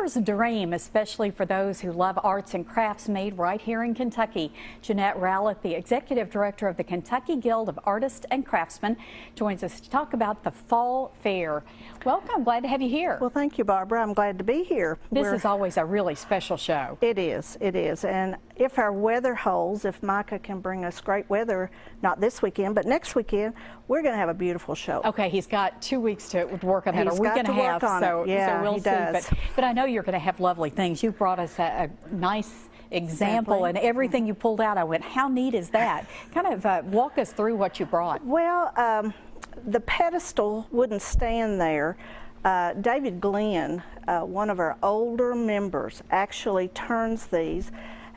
summer's dream, especially for those who love arts and crafts made right here in Kentucky. Jeannette Rowlett, the Executive Director of the Kentucky Guild of Artists and Craftsmen, joins us to talk about the Fall Fair. Welcome. Glad to have you here. Well, thank you, Barbara. I'm glad to be here. This is always a really special show. It is. It is. And if our weather holds, if Micah can bring us great weather, not this weekend, but next weekend, we're going to have a beautiful show. Okay, he's got 2 weeks to work on that. He's a week got and a to half, work on so, it. Yeah, so we'll he see. does. But I know you're going to have lovely things. You brought us a nice example, and everything you pulled out, I went, how neat is that? Kind of walk us through what you brought. Well, the pedestal wouldn't stand there. David Glenn, one of our older members, actually turns these,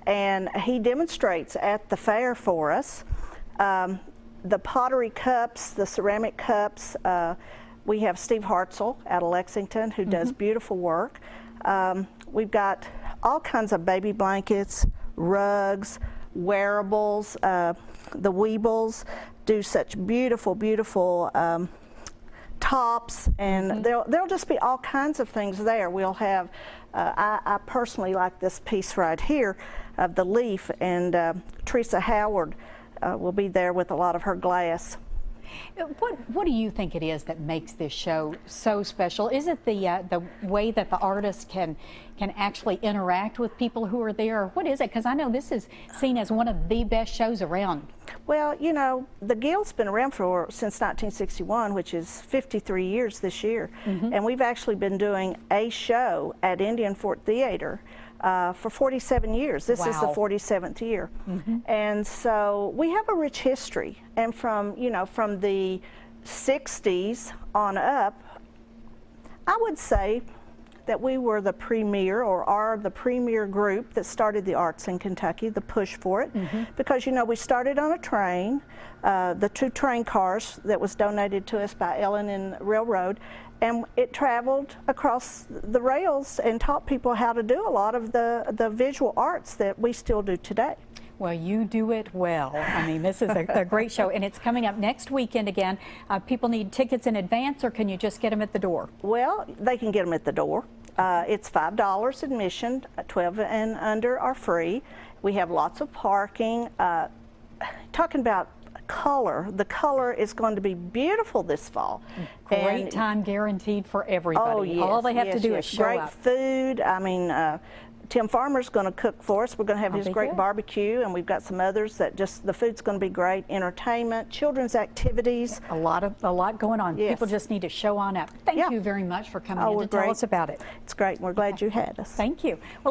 and he demonstrates at the fair for us. The pottery cups, the ceramic cups, we have Steve Hartzell out of Lexington who does beautiful work. We've got all kinds of baby blankets, rugs, wearables. The Weebles do such beautiful, beautiful tops, and there'll just be all kinds of things there. We'll have, I personally like this piece right here of the leaf, and Teresa Howard will be there with a lot of her glass. What do you think it is that makes this show so special? Is it the way that the artists can actually interact with people who are there? Or what is it? Because I know this is seen as one of the best shows around. Well, you know, the Guild's been around since 1961, which is 53 years this year. And we've actually been doing a show at Indian Fort Theater for 47 years. This is the 47th year. And so we have a rich history. And from the 60s on up, I would say that we were the premier, or are the premier group that started the arts in Kentucky, the push for it. Because, you know, we started on a train, the 2 train cars that was donated to us by Ellen and Railroad, and it traveled across the rails and taught people how to do a lot of the visual arts that we still do today. Well, you do it well. I mean, this is a great show, and it's coming up next weekend again. People need tickets in advance, or can you just get them at the door? Well, they can get them at the door. It's $5 admission, 12 and under are free. We have lots of parking. Talking about color, the color is going to be beautiful this fall. Great time guaranteed for everybody. Oh, yes, all they have to do is show great up. Food. I mean, Tim Farmer's going to cook for us. We're going to have his great barbecue, and we've got some others that the food's going to be great. Entertainment, children's activities. A lot going on. Yes. People just need to show on up. Thank you very much for coming in to tell us about it. It's great. We're glad you had us. Thank you. Well,